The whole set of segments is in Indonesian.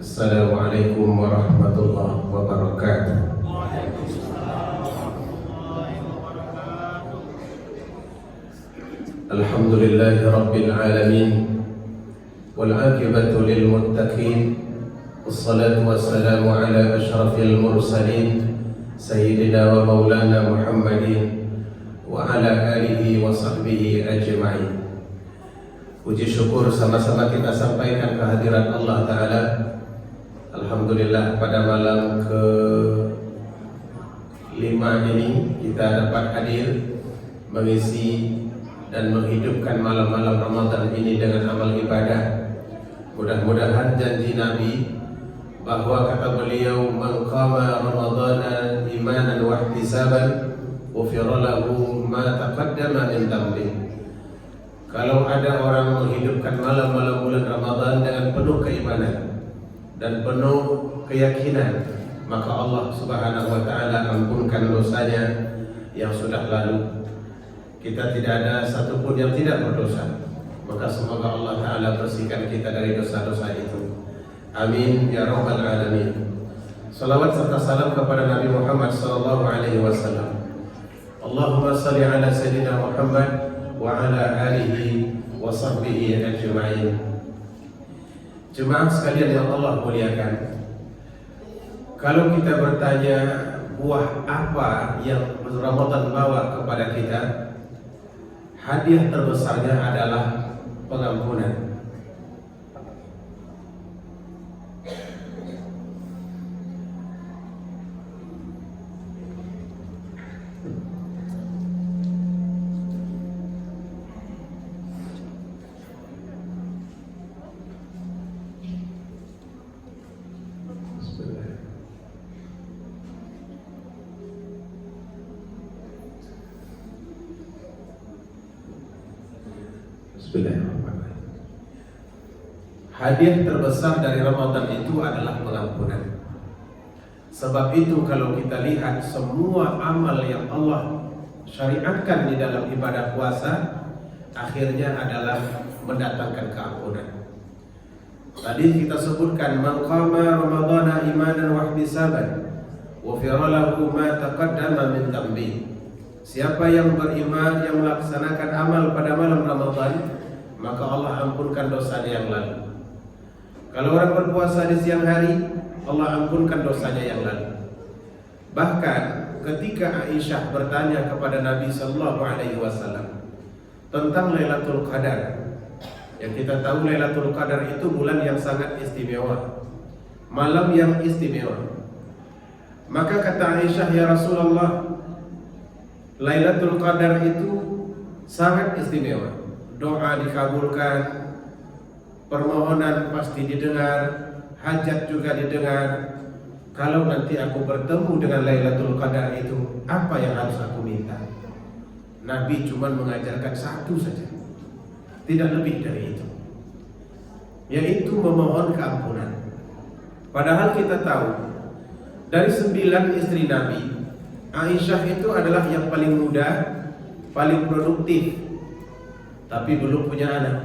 Assalamualaikum warahmatullahi wabarakatuh. Alhamdulillahi rabbil alamin, wal aqibatu lil muttaqin, wassalatu wassalamu ala asyrafil mursalin, sayyidina wa maulana Muhammadin wa ala alihi wa sahbihi ajma'in. Puji syukur sama-sama kita sampaikan kehadirat Allah Ta'ala. Alhamdulillah, pada malam ke-5 ini kita dapat hadir mengisi dan menghidupkan malam-malam Ramadan ini dengan amal ibadah. Mudah-mudahan janji Nabi bahwa kata beliau, man qama ramadhana imanan wa ihtisaban ghufira lahu ma taqaddama min dhanbi. Kalau ada orang menghidupkan malam-malam bulan Ramadan dengan penuh keimanan dan penuh keyakinan, maka Allah Subhanahu wa Ta'ala ampunkan dosanya yang sudah lalu. Kita tidak ada satupun yang tidak berdosa, maka semoga Allah Ta'ala bersihkan kita dari dosa-dosa itu. Amin ya rabbal alamin. Salawat serta salam kepada Nabi Muhammad sallallahu alaihi wasallam. Allahumma salli ala sayyidina Muhammad wa ala alihi wa sahbihi ajma'in. Jemaah sekalian yang Allah muliakan, kalau kita bertanya buah apa yang Ramadan bawa kepada kita, hadiah terbesarnya adalah pengampunan. Bismillahirrahmanirrahim. Hadiah terbesar dari Ramadan itu adalah pengampunan. Sebab itu kalau kita lihat semua amal yang Allah syariatkan di dalam ibadah puasa, akhirnya adalah mendatangkan keampunan. Tadi kita sebutkan, man qama ramadhana imanan wa ihtisaban ghufira lahu ma taqaddama min dhanbi. Siapa yang beriman, yang melaksanakan amal pada malam Ramadan, maka Allah ampunkan dosanya yang lalu. Kalau orang berpuasa di siang hari, Allah ampunkan dosanya yang lalu. Bahkan ketika Aisyah bertanya kepada Nabi sallallahu alaihi wasallam tentang Lailatul Qadar, yang kita tahu Lailatul Qadar itu bulan yang sangat istimewa, malam yang istimewa. Maka kata Aisyah, ya Rasulullah, Lailatul Qadar itu sangat istimewa. Doa dikabulkan, permohonan pasti didengar, hajat juga didengar. Kalau nanti aku bertemu dengan Lailatul Qadar itu, apa yang harus aku minta? Nabi cuma mengajarkan satu saja, tidak lebih dari itu, yaitu memohon keampunan. Padahal kita tahu dari 9 istri Nabi, Aisyah itu adalah yang paling muda, paling produktif, tapi belum punya anak.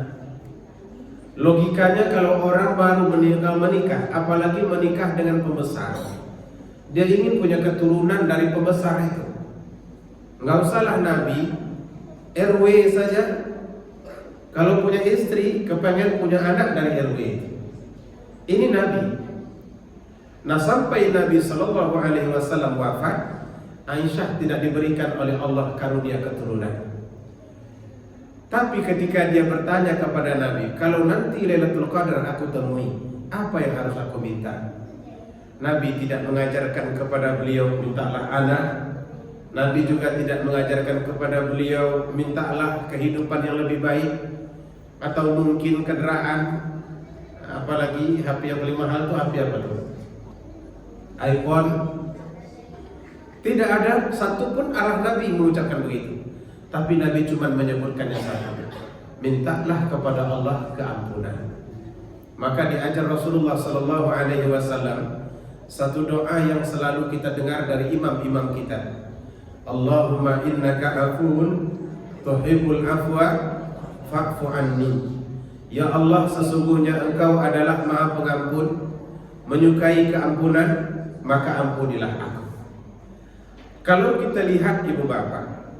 Logikanya kalau orang baru menikah, apalagi menikah dengan pembesar, dia ingin punya keturunan dari pembesar itu. Nggak usahlah Nabi, RW saja, kalau punya istri, kepengen punya anak dari RW. Ini Nabi. Nah, sampai Nabi Sallallahu Alaihi Wasallam wafat, Aisyah tidak diberikan oleh Allah karunia keturunan. Tapi ketika dia bertanya kepada Nabi, kalau nanti Lailatul Qadar aku temui, apa yang harus aku minta? Nabi tidak mengajarkan kepada beliau mintalah anak. Nabi juga tidak mengajarkan kepada beliau mintalah kehidupan yang lebih baik, atau mungkin kendaraan. Apalagi HP yang paling mahal itu HP apa tuh? iPhone. Tidak ada satupun arah Nabi mengucapkan begitu. Tapi Nabi cuma menyebutkannya satu, mintalah kepada Allah keampunan. Maka diajar Rasulullah Sallallahu Alaihi Wasallam satu doa yang selalu kita dengar dari imam-imam kita. Allahumma innaka afuun tuhibbul afwa fa'fu anni. Ya Allah, sesungguhnya Engkau adalah Maha Pengampun, menyukai keampunan, maka ampunilah aku. Kalau kita lihat ibu bapak,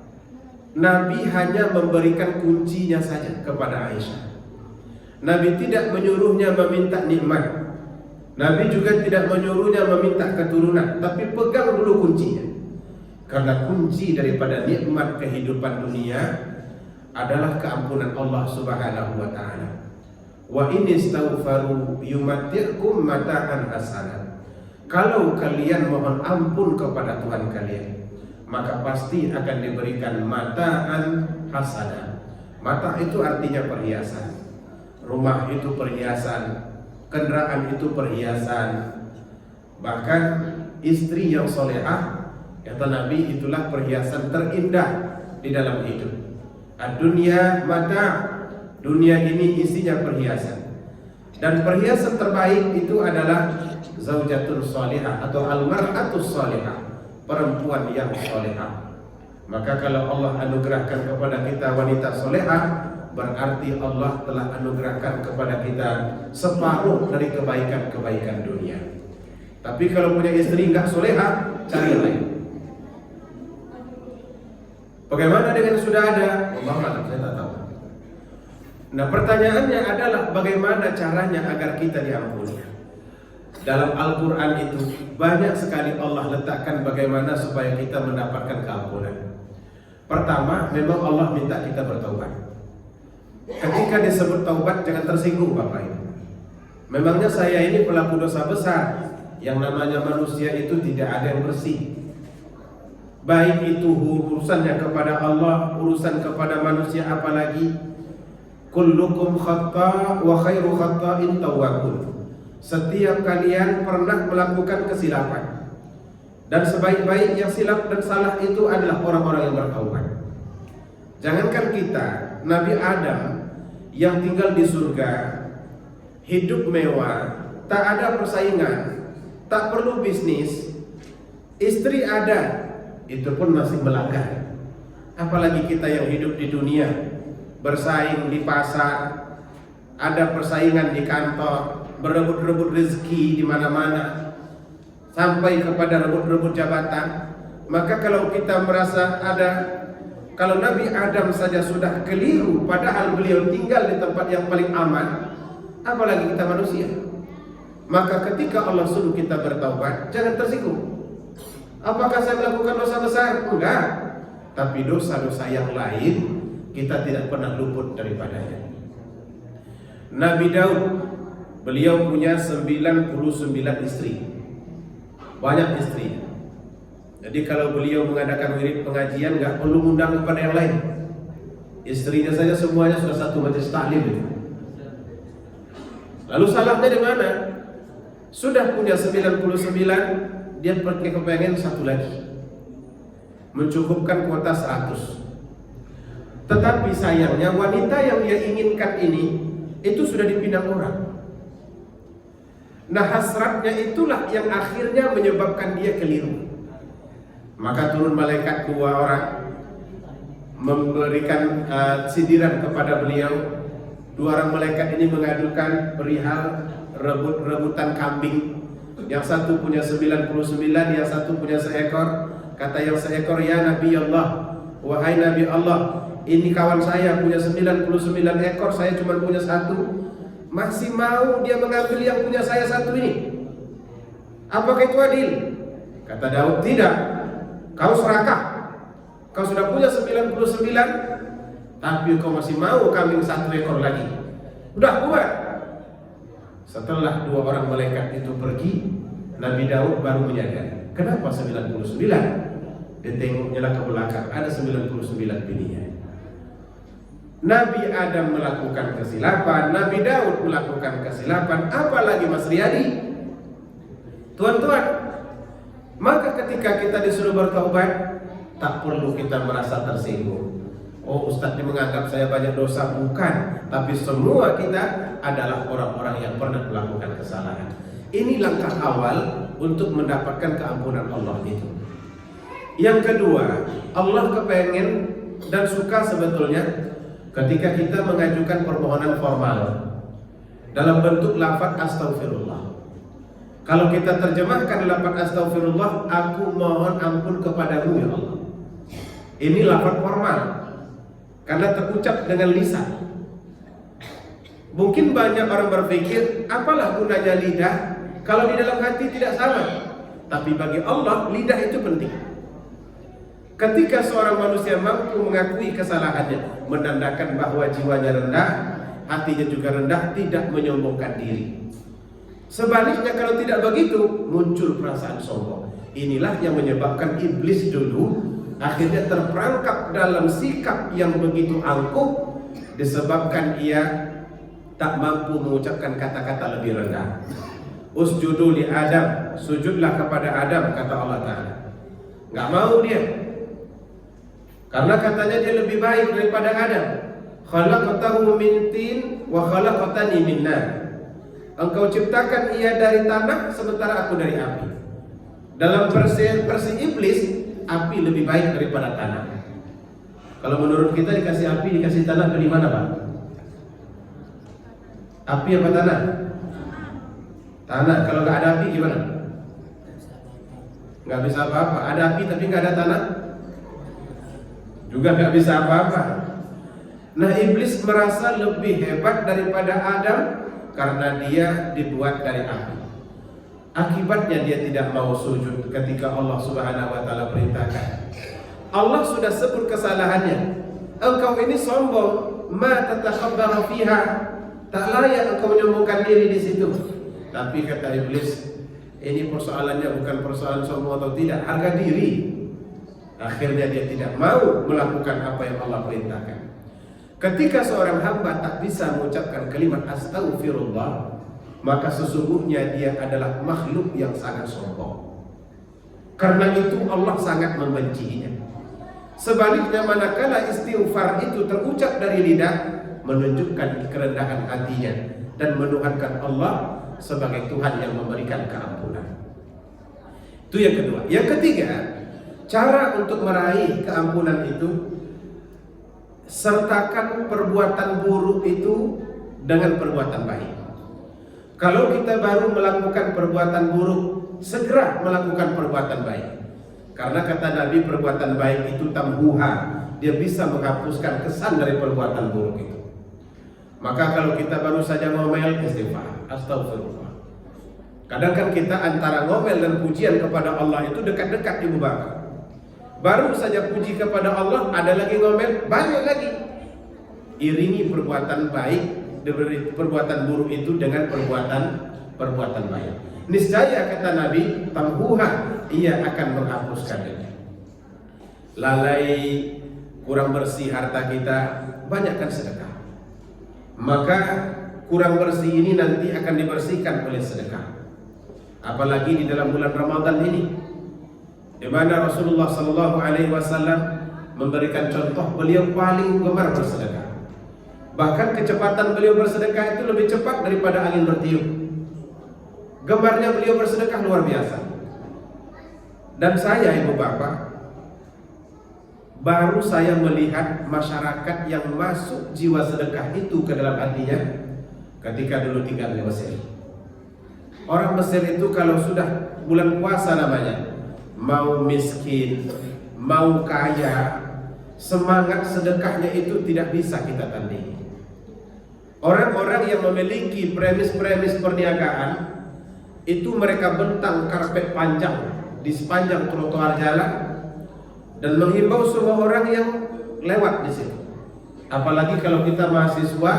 Nabi hanya memberikan kuncinya saja kepada Aisyah. Nabi tidak menyuruhnya meminta nikmat. Nabi juga tidak menyuruhnya meminta keturunan, tapi pegang dulu kuncinya. Karena kunci daripada nikmat kehidupan dunia adalah keampunan Allah Subhanahu wa taala. Wa in istaghfaru yumatti'kum mata'an hasanah. Kalau kalian mohon ampun kepada Tuhan kalian, maka pasti akan diberikan mata'an hasanah. Mata itu artinya perhiasan. Rumah itu perhiasan, kendaraan itu perhiasan. Bahkan istri yang solehah, kata Nabi, itulah perhiasan terindah di dalam hidup. Ad-dunya mata'. Dunia ini isinya perhiasan. Dan perhiasan terbaik itu adalah zaujatun salihah atau almar'atus salihah, perempuan yang salihah. Maka kalau Allah anugerahkan kepada kita wanita salihah, berarti Allah telah anugerahkan kepada kita separuh dari kebaikan-kebaikan dunia. Tapi kalau punya istri enggak salihah, cari yang lain. Bagaimana dengan sudah ada? Allah saya tak tahu. Nah, pertanyaannya adalah bagaimana caranya agar kita diampuni. Dalam Al-Quran itu banyak sekali Allah letakkan bagaimana supaya kita mendapatkan keampunan. Pertama, memang Allah minta kita bertaubat. Ketika disebut taubat, jangan tersinggung Bapak Ibu. Memangnya saya ini pelaku dosa besar. Yang namanya manusia itu tidak ada yang bersih. Baik itu urusannya kepada Allah, urusan kepada manusia apalagi. Kullukum khata' wa khairu khata'in tawwabun. Setiap kalian pernah melakukan kesilapan, dan sebaik-baik yang silap dan salah itu adalah orang-orang yang bertaubat. Jangankan kita, Nabi Adam yang tinggal di surga, hidup mewah, tak ada persaingan, tak perlu bisnis, istri ada, itu pun masih melanggar. Apalagi kita yang hidup di dunia, bersaing di pasar, ada persaingan di kantor, berebut-rebut rezeki di mana-mana, sampai kepada rebut-rebut jabatan. Maka kalau kita merasa kalau Nabi Adam saja sudah keliru, padahal beliau tinggal di tempat yang paling aman, apalagi kita manusia. Maka ketika Allah suruh kita bertaubat, jangan tersinggung. Apakah saya melakukan dosa besar? Enggak. Tapi dosa-dosa yang lain kita tidak pernah luput daripadanya. Nabi Daud, beliau punya 99 istri. Banyak istri. Jadi kalau beliau mengadakan wirid pengajian, nggak perlu undang kepada yang lain. Istrinya saja semuanya sudah satu majelis taklim. Lalu salahnya di mana? Sudah punya 99, dia pergi kepengen satu lagi, mencukupkan kuota 100. Tetapi sayangnya wanita yang dia inginkan ini itu sudah dipinang orang. Nah, hasratnya itulah yang akhirnya menyebabkan dia keliru. Maka turun malaikat 2 orang memberikan sindiran kepada beliau. 2 orang malaikat ini mengadukan perihal rebut-rebutan kambing. Yang satu punya 99, yang satu punya seekor. Kata yang seekor, ya Nabi Allah, wahai Nabi Allah, ini kawan saya punya 99 ekor, saya cuma punya 1. Masih mau dia mengambil yang punya saya 1 ini? Apakah itu adil? Kata Daud, tidak. Kau serakah. Kau sudah punya 99, tapi kau masih mau kambing 1 ekor lagi. Udah buat. Setelah 2 orang malaikat itu pergi, Nabi Daud baru menyadari, kenapa 99? Dia tengoknya ke belakang, ada 99 bininya. Nabi Adam melakukan kesilapan, Nabi Daud melakukan kesilapan, apalagi Mas Riyadi. Tuan-tuan, maka ketika kita disuruh bertaubat, tak perlu kita merasa tersinggung. Oh, Ustaz ini menganggap saya banyak dosa. Bukan, tapi semua kita adalah orang-orang yang pernah melakukan kesalahan. Ini langkah awal untuk mendapatkan keampunan Allah itu. Yang kedua, Allah kepengen dan suka sebetulnya ketika kita mengajukan permohonan formal dalam bentuk lafaz astaghfirullah. Kalau kita terjemahkan lafaz astaghfirullah, aku mohon ampun kepadamu ya Allah. Ini lafaz formal karena terucap dengan lisan. Mungkin banyak orang berpikir, apalah gunanya lidah kalau di dalam hati tidak sama. Tapi bagi Allah, lidah itu penting. Ketika seorang manusia mampu mengakui kesalahannya, menandakan bahwa jiwanya rendah, hatinya juga rendah, tidak menyombongkan diri. Sebaliknya kalau tidak begitu, muncul perasaan sombong. Inilah yang menyebabkan iblis dulu akhirnya terperangkap dalam sikap yang begitu angkuh, disebabkan ia tak mampu mengucapkan kata-kata lebih rendah. Usjudu li Adam, sujudlah kepada Adam, kata Allah Ta'ala. Gak mau dia, karena katanya dia lebih baik daripada Adam. Khalaqtahu min tin wa khalaqtani min nar. Engkau ciptakan ia dari tanah, sementara aku dari api. Dalam versi iblis, api lebih baik daripada tanah. Kalau menurut kita dikasih api, dikasih tanah, pilih mana Pak? Api apa tanah? Tanah. Kalau nggak ada api gimana? Nggak bisa apa-apa. Ada api tapi nggak ada tanah, juga nggak bisa apa-apa. Nah, iblis merasa lebih hebat daripada Adam karena dia dibuat dari api. Akibatnya dia tidak mau sujud ketika Allah Subhanahu wa taala perintahkan. Allah sudah sebut kesalahannya. Engkau ini sombong, ma tatakabbaru fiha. Tak layak engkau menyombongkan diri di situ. Tapi kata iblis, ini persoalannya bukan persoalan sombong atau tidak, harga diri. Akhirnya dia tidak mau melakukan apa yang Allah perintahkan. Ketika seorang hamba tak bisa mengucapkan kalimat astaghfirullah, maka sesungguhnya dia adalah makhluk yang sangat sombong. Karena itu Allah sangat membencinya. Sebaliknya manakala istighfar itu terucap dari lidah, menunjukkan kerendahan hatinya dan menuhankan Allah sebagai Tuhan yang memberikan keampunan. Itu yang kedua. Yang ketiga, cara untuk meraih keampunan itu, sertakan perbuatan buruk itu dengan perbuatan baik. Kalau kita baru melakukan perbuatan buruk, segera melakukan perbuatan baik. Karena kata Nabi, perbuatan baik itu tambuha, dia bisa menghapuskan kesan dari perbuatan buruk itu. Maka kalau kita baru saja ngomel, istighfar, astagfirullah. Kadang kan kita antara ngomel dan pujian kepada Allah itu dekat-dekat Ibu Bapak. Baru saja puji kepada Allah, ada lagi ngomel, banyak lagi. Iringi perbuatan baik, perbuatan buruk itu dengan perbuatan baik. Niscaya kata Nabi, tambuha, ia akan menghapuskannya. Lalai, kurang bersih harta kita, banyakkan sedekah. Maka kurang bersih ini nanti akan dibersihkan oleh sedekah. Apalagi di dalam bulan Ramadan ini, di mana Rasulullah SAW memberikan contoh, beliau paling gemar bersedekah. Bahkan kecepatan beliau bersedekah itu lebih cepat daripada angin bertiup. Gemarnya beliau bersedekah luar biasa. Dan saya, Ibu Bapak, baru saya melihat masyarakat yang masuk jiwa sedekah itu ke dalam hatinya ketika dulu tinggal di Mesir. Orang Mesir itu kalau sudah bulan puasa namanya, mau miskin, mau kaya, semangat sedekahnya itu tidak bisa kita tandingi. Orang-orang yang memiliki premis-premis perniagaan itu mereka bentang karpet panjang di sepanjang trotoar jalan dan menghimbau semua orang yang lewat di situ. Apalagi kalau kita mahasiswa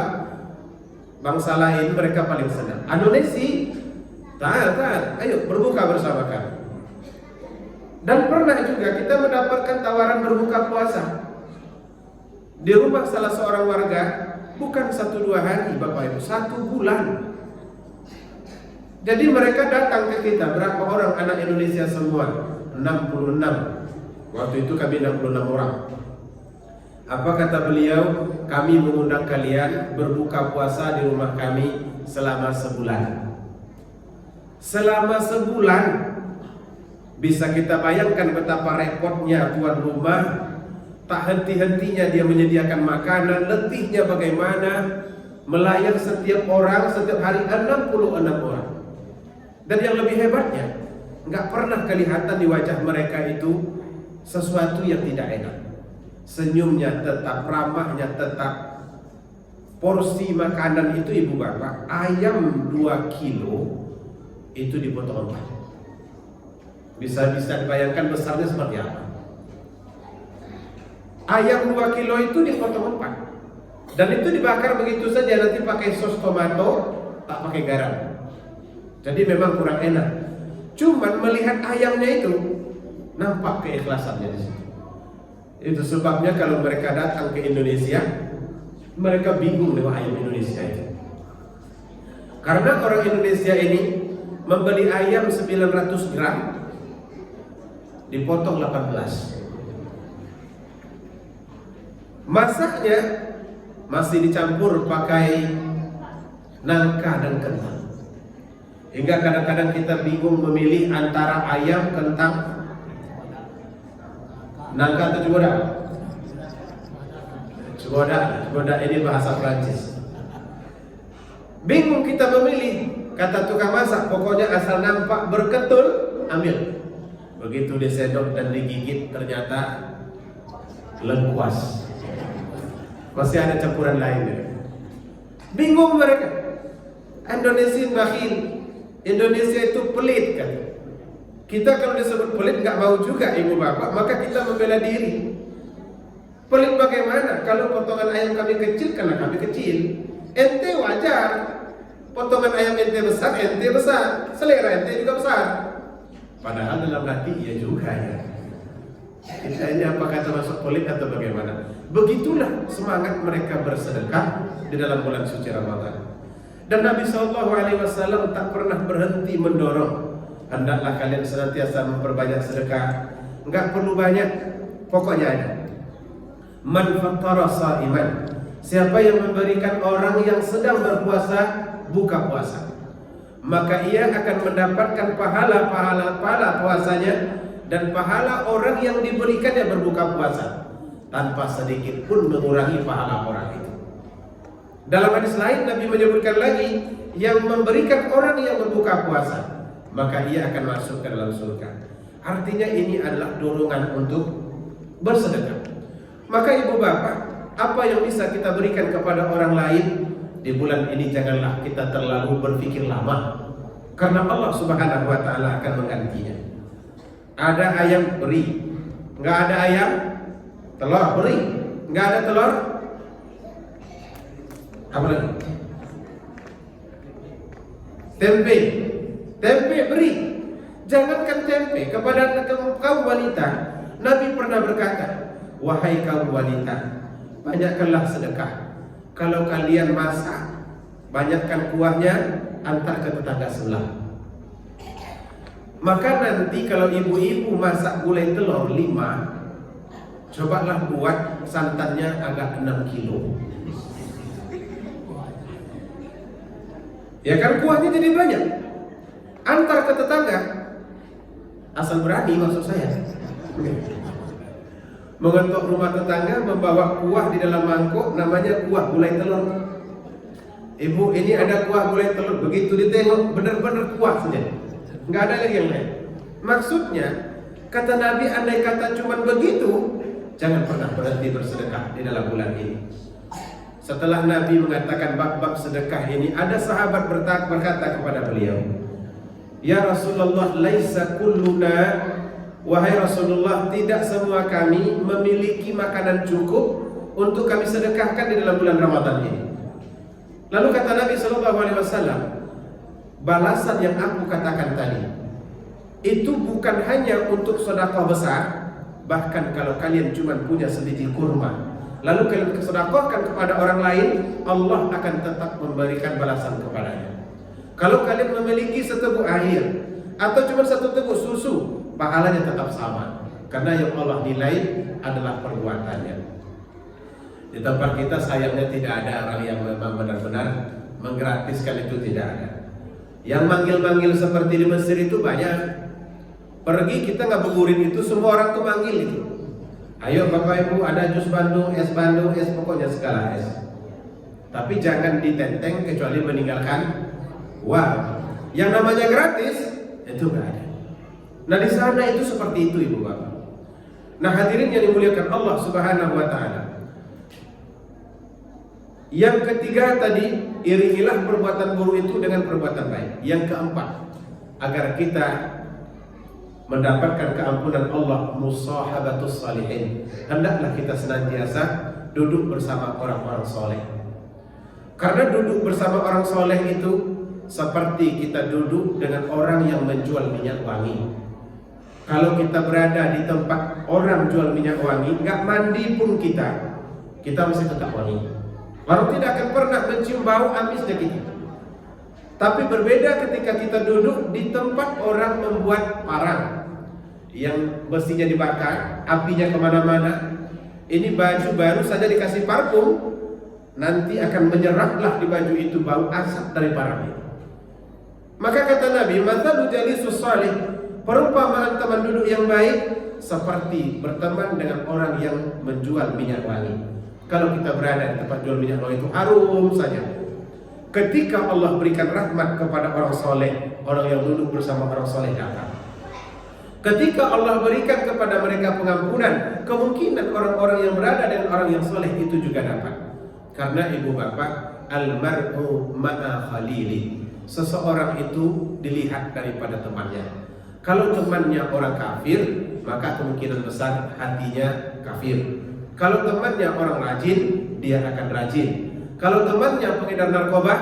bangsa lain, mereka paling senang. Indonesia, tahan, ayo berbuka bersama kami. Dan pernah juga kita mendapatkan tawaran berbuka puasa di rumah salah seorang warga, bukan 1-2 hari Bapak Ibu, 1 bulan. Jadi mereka datang ke kita, berapa orang anak Indonesia semua? 66. Waktu itu kami 66 orang. Apa kata beliau? Kami mengundang kalian berbuka puasa di rumah kami selama sebulan. Selama sebulan. Bisa kita bayangkan betapa repotnya tuan rumah. Tak henti-hentinya dia menyediakan makanan, letihnya bagaimana, melayani setiap orang setiap hari 66 orang. Dan yang lebih hebatnya, nggak pernah kelihatan di wajah mereka itu sesuatu yang tidak enak. Senyumnya tetap, ramahnya tetap. Porsi makanan itu ibu bapak, ayam 2 kilo itu dipotong 4. Bisa dibayangkan besarnya seperti apa. Ayam 2 kilo itu dipotong 4. Dan itu dibakar begitu saja, nanti pakai sos tomato, tak pakai garam. Jadi memang kurang enak. Cuman melihat ayamnya itu nampak keikhlasannya di situ. Itu sebabnya kalau mereka datang ke Indonesia, mereka bingung dengan ayam Indonesia itu. Karena orang Indonesia ini membeli ayam 900 gram dipotong 18. Masaknya masih dicampur pakai nangka dan kentang. Hingga kadang-kadang kita bingung memilih antara ayam, kentang, nangka atau ciboda. Ciboda ini bahasa Prancis. Bingung kita memilih. Kata tukang masak, pokoknya asal nampak berketul, ambil. Begitu disedot dan digigit, ternyata lengkuas. Masih ada campuran lainnya. Bingung mereka. Indonesia bakhil. Indonesia itu pelit kan. Kita kalau disebut pelit nggak mau juga ibu bapak, maka kita membela diri. Pelit bagaimana? Kalau potongan ayam kami kecil karena kami kecil. Ente wajar. Potongan ayam ente besar, selera ente juga besar. Padahal dalam hati ya juga ya. Kita ini apakah termasuk pelit atau bagaimana? Begitulah semangat mereka bersedekah di dalam bulan suci Ramadan. Dan Nabi SAW tak pernah berhenti mendorong, hendaklah kalian senantiasa memperbanyak sedekah. Enggak perlu banyak, pokoknya ada. Man fattara sha'iman, siapa yang memberikan orang yang sedang berpuasa buka puasa, maka ia akan mendapatkan pahala puasanya dan pahala orang yang diberikannya berbuka puasa, tanpa sedikit pun mengurangi pahala orang itu. Dalam hadis lain Nabi menyebutkan lagi, yang memberikan orang yang berbuka puasa, maka ia akan masuk ke dalam surga. Artinya ini adalah dorongan untuk bersedekah. Maka ibu bapak, apa yang bisa kita berikan kepada orang lain di bulan ini, janganlah kita terlalu berpikir lama, karena Allah Subhanahu wa ta'ala akan menggantinya. Ada ayam, beri. Nggak ada ayam, telur, beri. Nggak ada telur, apa lagi? Tempe beri. Jangankan tempe, kepada kaum wanita Nabi pernah berkata, wahai kaum wanita, banyakkanlah sedekah. Kalau kalian masak, banyakkan kuahnya, antar ke tetangga sebelah. Maka nanti kalau ibu-ibu masak gulai telur 5, cobalah buat santannya agak 6 kilo. Ya kan kuahnya jadi banyak. Antar ke tetangga, asal berani maksud saya. Mengetuk rumah tetangga, membawa kuah di dalam mangkuk, namanya kuah gulai telur. Ibu, ini ada kuah gulai telur. Begitu ditengok, benar-benar kuah saja, nggak ada lagi yang lain. Maksudnya, kata Nabi, andai kata cuma begitu, jangan pernah berhenti bersedekah di dalam bulan ini. Setelah Nabi mengatakan bab-bab sedekah ini, ada sahabat berkata kepada beliau, ya Rasulullah, laisa kulluna, wahai Rasulullah, tidak semua kami memiliki makanan cukup untuk kami sedekahkan di dalam bulan Ramadan ini. Lalu kata Nabi SAW, balasan yang aku katakan tadi itu bukan hanya untuk sedekah besar. Bahkan kalau kalian cuma punya sebiji kurma, lalu kalian sedekahkan kepada orang lain, Allah akan tetap memberikan balasan kepadanya. Kalau kalian memiliki seteguk air atau cuma satu teguk susu, pahalanya tetap sama, karena yang Allah nilai adalah perbuatannya. Di tempat kita sayangnya tidak ada orang yang memang benar-benar menggratiskan, itu tidak ada. Yang manggil-manggil seperti di Mesir itu banyak. Pergi kita ngabuburit itu, semua orang tuh manggil itu. Ayo Bapak Ibu, ada jus Bandung, es pokoknya segala es. Tapi jangan ditenteng kecuali meninggalkan uang. Yang namanya gratis itu nggak ada. Nah di sana itu seperti itu ibu bapak. Nah hadirin yang dimuliakan Allah Subhanahu wa taala. Yang ketiga tadi, iringilah perbuatan buruk itu dengan perbuatan baik. Yang keempat, agar kita mendapatkan keampunan Allah, musahabatus salihin. Hendaklah kita senantiasa duduk bersama orang-orang soleh. Karena duduk bersama orang soleh itu seperti kita duduk dengan orang yang menjual minyak wangi. Kalau kita berada di tempat orang jual minyak wangi, nggak mandi pun kita masih tetap wangi. Orang tidak akan pernah mencium bau amisnya kita. Tapi berbeda ketika kita duduk di tempat orang membuat parang yang besinya dibakar, apinya kemana-mana. Ini baju baru saja dikasih parfum, nanti akan menyeraplah di baju itu bau asap dari parang itu. Maka kata Nabi, mathalu jalisus salih, perumpamaan teman duduk yang baik seperti berteman dengan orang yang menjual minyak wangi. Kalau kita berada di tempat jual minyak wangi itu harum saja. Ketika Allah berikan rahmat kepada orang soleh, orang yang duduk bersama orang soleh datang. Ketika Allah berikan kepada mereka pengampunan, kemungkinan orang-orang yang berada dengan orang yang soleh itu juga dapat. Karena ibu bapak, almar'u ma'a khalili, seseorang itu dilihat daripada temannya. Kalau temannya orang kafir, maka kemungkinan besar hatinya kafir. Kalau temannya orang rajin, dia akan rajin. Kalau temannya pengedar narkoba,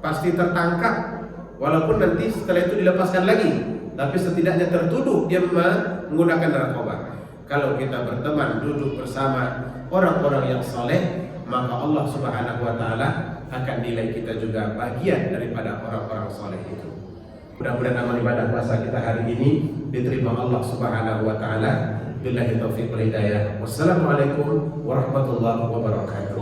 pasti tertangkap. Walaupun nanti setelah itu dilepaskan lagi, tapi setidaknya tertuduh dia menggunakan narkoba. Kalau kita berteman, duduk bersama orang-orang yang soleh, maka Allah Subhanahu wa taala akan nilai kita juga bagian daripada orang-orang soleh itu. Mudah-mudahan amal ibadah puasa kita hari ini diterima Allah Subhanahu wa taala. Billahi taufiq wal hidayah. Wassalamualaikum warahmatullahi wabarakatuh.